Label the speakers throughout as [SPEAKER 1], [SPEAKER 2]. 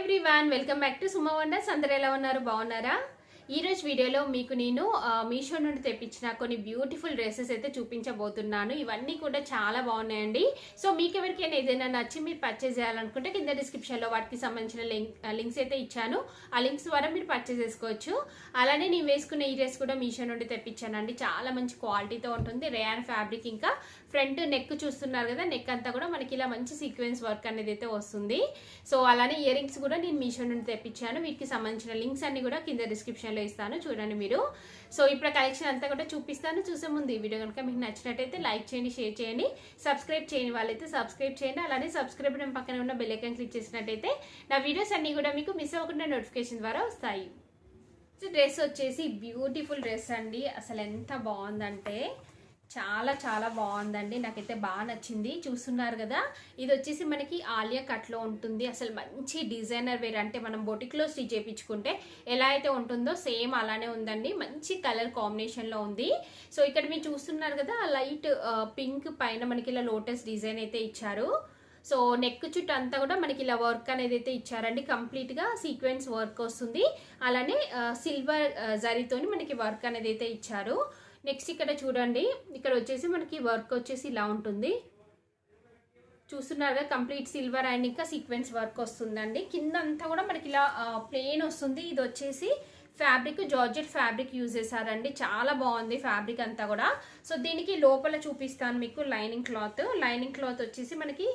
[SPEAKER 1] Everyone welcome back to Suma wonders. అందరూ ఎలా ఉన్నారు? బాగున్నారా? ఈ రోజు వీడియోలో మీకు నేను మీషో నుండి తెప్పించిన కొన్ని బ్యూటిఫుల్ డ్రెస్సెస్ అయితే చూపించబోతున్నాను. ఇవన్నీ కూడా చాలా బాగున్నాయండి. సో మీకు ఎవరికైనా ఏదైనా నచ్చి మీరు పర్చేస్ చేయాలనుకుంటే కింద డిస్క్రిప్షన్లో వాటికి సంబంధించిన లింక్స్ అయితే ఇచ్చాను. ఆ లింక్స్ ద్వారా మీరు పర్చేస్ చేసుకోవచ్చు. అలానే నేను వేసుకున్న ఈ డ్రెస్ కూడా మీషో నుండి తెప్పించానండి. చాలా మంచి క్వాలిటీతో ఉంటుంది. రేయాన్ ఫ్యాబ్రిక్, ఇంకా ఫ్రంట్ నెక్ చూస్తున్నారు కదా, నెక్ అంతా కూడా మనకి ఇలా మంచి సీక్వెన్స్ వర్క్ అనేది అయితే వస్తుంది. సో అలానే ఇయర్ రింగ్స్ కూడా నేను మీషో నుండి తెప్పించాను. వీటికి సంబంధించిన లింక్స్ అన్ని కూడా కింద డిస్క్రిప్షన్లో ఇస్తాను, చూడండి మీరు. సో ఇప్పుడు కలెక్షన్ అంతా కూడా చూపిస్తాను. చూసే ముందు ఈ వీడియో కనుక మీకు నచ్చినట్టయితే లైక్ చేయండి, షేర్ చేయండి. సబ్స్క్రైబ్ చేయని వాళ్ళైతే సబ్స్క్రైబ్ చేయండి. అలానే సబ్స్క్రైబ్ పక్కన ఉన్న బెల్ ఐకాన్ క్లిక్ చేసినట్టయితే నా వీడియోస్ అన్ని కూడా మీకు మిస్ అవ్వకుండా నోటిఫికేషన్ ద్వారా వస్తాయి. డ్రెస్ వచ్చేసి బ్యూటిఫుల్ డ్రెస్ అండి. అసలు ఎంత బాగుందంటే చాలా చాలా బాగుందండి. నాకైతే బాగా నచ్చింది. చూస్తున్నారు కదా, ఇది వచ్చేసి మనకి ఆలియా కట్లో ఉంటుంది. అసలు మంచి డిజైనర్ వేర్, అంటే మనం బొటిక్లో స్టిచ్ చేయించుకుంటే ఎలా అయితే ఉంటుందో సేమ్ అలానే ఉందండి. మంచి కలర్ కాంబినేషన్లో ఉంది. సో ఇక్కడ మీరు చూస్తున్నారు కదా, లైట్ పింక్ పైన మనకి ఇలా లోటస్ డిజైన్ అయితే ఇచ్చారు. సో నెక్ చుట్టూ అంతా కూడా మనకి ఇలా వర్క్ అనేది అయితే ఇచ్చారండి. కంప్లీట్గా సీక్వెన్స్ వర్క్ వస్తుంది. అలానే సిల్వర్ జరీతోని మనకి వర్క్ అనేది అయితే ఇచ్చారు. నెక్స్ట్ ఇక్కడ చూడండి, ఇక్కడ వచ్చేసి మనకి వర్క్ వచ్చేసి ఇలా ఉంటుంది. చూస్తున్నారుగా, కంప్లీట్ సిల్వర్ అండ్ ఇంకా సీక్వెన్స్ వర్క్ వస్తుందండి. కింద అంతా కూడా మనకి ఇలా ప్లెయిన్ వస్తుంది. ఇది వచ్చేసి ఫ్యాబ్రిక్ జార్జెట్ ఫ్యాబ్రిక్ యూజ్ చేశారండి. చాలా బాగుంది ఫ్యాబ్రిక్ అంతా కూడా. సో దీనికి లోపల చూపిస్తాను మీకు లైనింగ్ క్లాత్ వచ్చేసి మనకి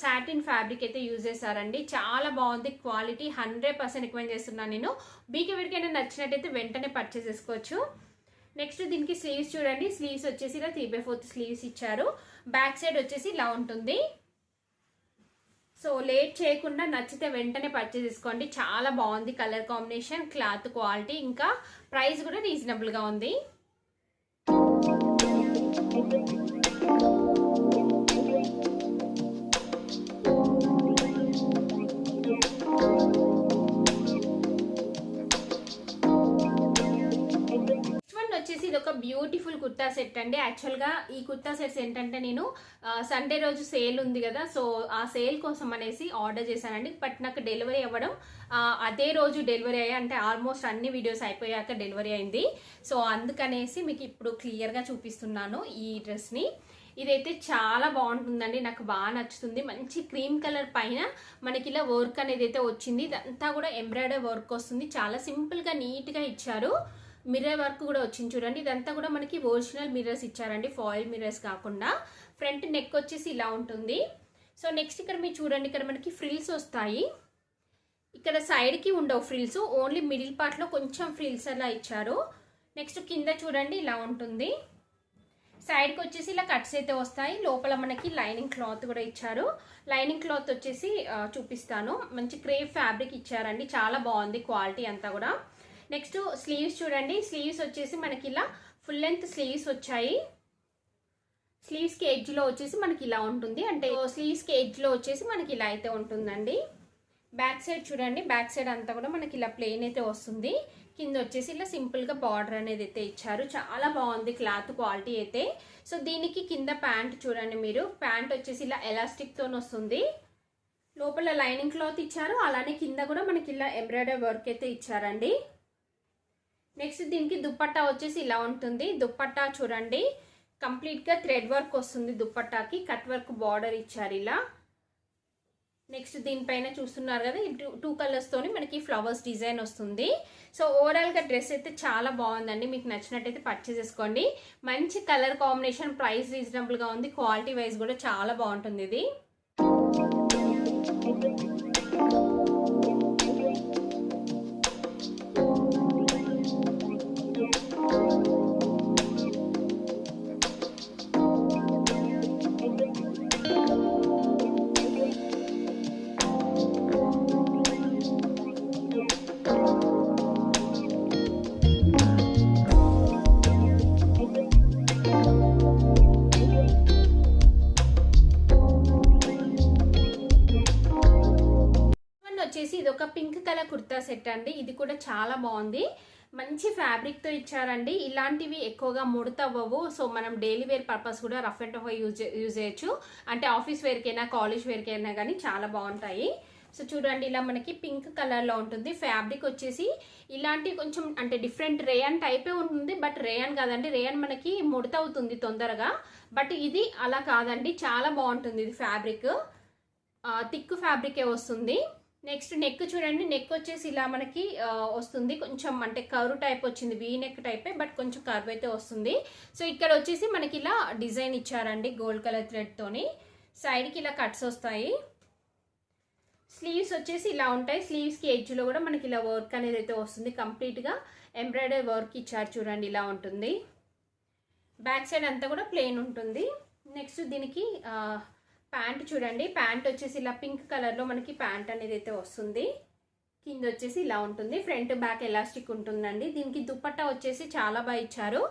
[SPEAKER 1] సాటిన్ ఫ్యాబ్రిక్ అయితే యూజ్ చేశారండి. చాలా బాగుంది క్వాలిటీ. 100% రికమెండ్ చేస్తున్నాను నేను. మీకు ఎవరికైనా నచ్చినట్టయితే వెంటనే పర్చేస్ చేసుకోవచ్చు. నెక్స్ట్ దీనికి స్లీవ్స్ చూడండి. స్లీవ్స్ వచ్చేసి ఇలా 3/4 స్లీవ్స్ ఇచ్చారు. బ్యాక్ సైడ్ వచ్చేసి ఇలా ఉంటుంది. సో లేట్ చేయకుండా నచ్చితే వెంటనే పర్చేస్ చేసుకోండి. చాలా బాగుంది కలర్ కాంబినేషన్, క్లాత్ క్వాలిటీ, ఇంకా ప్రైస్ కూడా రీజనబుల్గా ఉంది. వచ్చేసి ఇది ఒక బ్యూటిఫుల్ కుర్తా సెట్ అండి. యాక్చువల్గా ఈ కుర్తా సెట్స్ ఏంటంటే నేను సండే రోజు సేల్ ఉంది కదా, సో ఆ సేల్ కోసం అనేసి ఆర్డర్ చేశానండి. బట్ నాకు డెలివరీ అవ్వడం అదే రోజు డెలివరీ అయ్యి, అంటే ఆల్మోస్ట్ అన్ని వీడియోస్ అయిపోయాక డెలివరీ అయింది. సో అందుకనేసి మీకు ఇప్పుడు క్లియర్గా చూపిస్తున్నాను ఈ డ్రెస్ని. ఇదైతే చాలా బాగుంటుందండి, నాకు బాగా నచ్చుతుంది. మంచి క్రీమ్ కలర్ పైన మనకి ఇలా వర్క్ అనేది అయితే వచ్చింది. ఇదంతా కూడా ఎంబ్రాయిడరీ వర్క్ వస్తుంది. చాలా సింపుల్గా నీట్గా ఇచ్చారు. మిర్రర్ వర్క్ కూడా వచ్చింది చూడండి. ఇదంతా కూడా మనకి ఒరిజినల్ మిర్రర్స్ ఇచ్చారండి, ఫాయిల్ మిర్రర్స్ కాకుండా. ఫ్రంట్ నెక్ వచ్చేసి ఇలా ఉంటుంది. సో నెక్స్ట్ ఇక్కడ మీరు చూడండి, ఇక్కడ మనకి ఫ్రిల్స్ వస్తాయి. ఇక్కడ సైడ్కి ఉండవు ఫ్రిల్స్, ఓన్లీ మిడిల్ పార్ట్లో కొంచెం ఫ్రిల్స్ అలా ఇచ్చారు. నెక్స్ట్ కింద చూడండి ఇలా ఉంటుంది. సైడ్కి వచ్చేసి ఇలా కట్స్ అయితే వస్తాయి. లోపల మనకి లైనింగ్ క్లాత్ కూడా ఇచ్చారు. లైనింగ్ క్లాత్ వచ్చేసి చూపిస్తాను. మంచి క్రేప్ ఫ్యాబ్రిక్ ఇచ్చారండి. చాలా బాగుంది క్వాలిటీ అంతా కూడా. నెక్స్ట్ స్లీవ్స్ చూడండి. స్లీవ్స్ వచ్చేసి మనకి ఇలా ఫుల్ లెంత్ స్లీవ్స్ వచ్చాయి. స్లీవ్స్కి ఎడ్జ్లో వచ్చేసి మనకి ఇలా ఉంటుంది, అంటే స్లీవ్స్కి ఎడ్జ్లో వచ్చేసి మనకి ఇలా అయితే ఉంటుందండి. బ్యాక్ సైడ్ చూడండి, బ్యాక్ సైడ్ అంతా కూడా మనకి ఇలా ప్లెయిన్ అయితే వస్తుంది. కింద వచ్చేసి ఇలా సింపుల్గా బార్డర్ అనేది అయితే ఇచ్చారు. చాలా బాగుంది క్లాత్ క్వాలిటీ అయితే. సో దీనికి కింద ప్యాంట్ చూడండి మీరు. ప్యాంట్ వచ్చేసి ఇలా ఎలాస్టిక్తో వస్తుంది. లోపల లైనింగ్ క్లాత్ ఇచ్చారు. అలానే కింద కూడా మనకి ఇలా ఎంబ్రాయిడరీ వర్క్ అయితే ఇచ్చారండి. నెక్స్ట్ దీనికి దుప్పట్టా వచ్చేసి ఇలా ఉంటుంది. దుప్పట్టా చూడండి, కంప్లీట్గా థ్రెడ్ వర్క్ వస్తుంది. దుప్పట్టాకి కట్ వర్క్ బార్డర్ ఇచ్చారు ఇలా. నెక్స్ట్ దీనిపైన చూస్తున్నారు కదా, టూ కలర్స్ తోని మనకి ఫ్లవర్స్ డిజైన్ వస్తుంది. సో ఓవరాల్గా డ్రెస్ అయితే చాలా బాగుందండి. మీకు నచ్చినట్టయితే పర్చేస్ చేసుకోండి. మంచి కలర్ కాంబినేషన్, ప్రైస్ రీజనబుల్గా ఉంది, క్వాలిటీ వైజ్ కూడా చాలా బాగుంటుంది ఇది. ఇది ఒక పింక్ కలర్ కుర్తా సెట్ అండి. ఇది కూడా చాలా బాగుంది. మంచి ఫ్యాబ్రిక్ తో ఇచ్చారండి. ఇలాంటివి ఎక్కువగా ముడతవ్వవు. సో మనం డైలీ వేర్ పర్పస్ కూడా రఫ్ అండ్ టఫ్ యూజ్ చేయొచ్చు. అంటే ఆఫీస్ వేర్ కైనా కాలేజ్ వేర్ కైనా కానీ చాలా బాగుంటాయి. సో చూడండి ఇలా మనకి పింక్ కలర్లో ఉంటుంది. ఫ్యాబ్రిక్ వచ్చేసి ఇలాంటి కొంచెం అంటే డిఫరెంట్ రేయన్ టైపే ఉంటుంది, బట్ రేయన్ కాదండి, రేయన్ మనకి ముడత అవుతుంది తొందరగా. బట్ ఇది అలా కాదండి, చాలా బాగుంటుంది ఇది ఫ్యాబ్రిక్, థిక్ ఫ్యాబ్రికే వస్తుంది. నెక్స్ట్ నెక్ చూడండి, నెక్ వచ్చేసి ఇలా మనకి వస్తుంది, కొంచెం అంటే కర్వ్ టైప్ వచ్చింది, వీ నెక్ టైపే బట్ కొంచెం కర్వ్ అయితే వస్తుంది. సో ఇక్కడ వచ్చేసి మనకి ఇలా డిజైన్ ఇచ్చారండి గోల్డ్ కలర్ థ్రెడ్తోని, సైడ్కి ఇలా కట్స్ వస్తాయి. స్లీవ్స్ వచ్చేసి ఇలా ఉంటాయి, స్లీవ్స్కి ఎడ్జ్లో కూడా మనకి ఇలా వర్క్ అనేది అయితే వస్తుంది, కంప్లీట్గా ఎంబ్రాయిడరీ వర్క్ ఇచ్చారు చూడండి, ఇలా ఉంటుంది. బ్యాక్ సైడ్ అంతా కూడా ప్లెయిన్ ఉంటుంది. నెక్స్ట్ దీనికి ప్యాంట్ చూడండి, ప్యాంట్ వచ్చేసి ఇలా పింక్ కలర్లో మనకి ప్యాంట్ అనేది అయితే వస్తుంది, కింద వచ్చేసి ఇలా ఉంటుంది, ఫ్రంట్ బ్యాక్ ఎలాస్టిక్ ఉంటుందండి. దీనికి దుపట్టా వచ్చేసి చాలా బాగా ఇచ్చారు,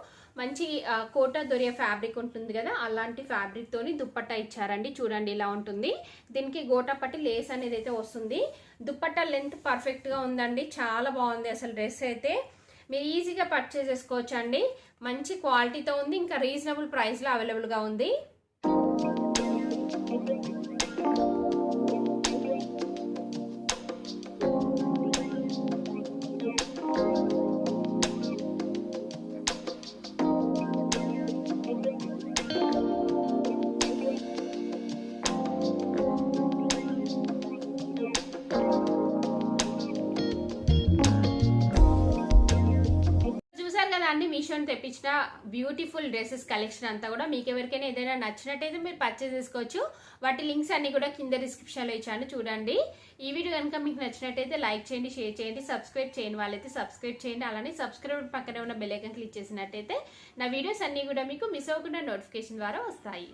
[SPEAKER 1] మంచి కోటా దొరియా ఫ్యాబ్రిక్ ఉంటుంది కదా, అలాంటి ఫ్యాబ్రిక్ తోని దుపట్టా ఇచ్చారండి. చూడండి ఇలా ఉంటుంది, దీనికి గోటాపట్టి లేస్ అనేది అయితే వస్తుంది. దుపట్టా లెంత్ పర్ఫెక్ట్గా ఉందండి, చాలా బాగుంది అసలు డ్రెస్ అయితే. మీరు ఈజీగా పర్చేస్ చేసుకోవచ్చు అండి, మంచి క్వాలిటీతో ఉంది, ఇంకా రీజనబుల్ ప్రైస్లో అవైలబుల్గా ఉంది. అండి మీషో తెప్పించిన బ్యూటిఫుల్ డ్రెస్సెస్ కలెక్షన్ అంతా కూడా మీకు ఎవరికైనా ఏదైనా నచ్చినట్టయితే మీరు పర్చేస్ చేసుకోవచ్చు. వాటి లింక్స్ అన్ని కూడా కింద డిస్క్రిప్షన్లో ఇచ్చాను చూడండి. ఈ వీడియో కనుక మీకు నచ్చినట్టయితే లైక్ చేయండి, షేర్ చేయండి, సబ్స్క్రైబ్ చేయని వాళ్ళైతే సబ్స్క్రైబ్ చేయండి. అలానే సబ్స్క్రైబ్ పక్కనే ఉన్న బెల్ ఐకాన్ క్లిక్ చేసినట్టయితే నా వీడియోస్ అన్ని కూడా మీకు మిస్ అవ్వకుండా నోటిఫికేషన్ ద్వారా వస్తాయి.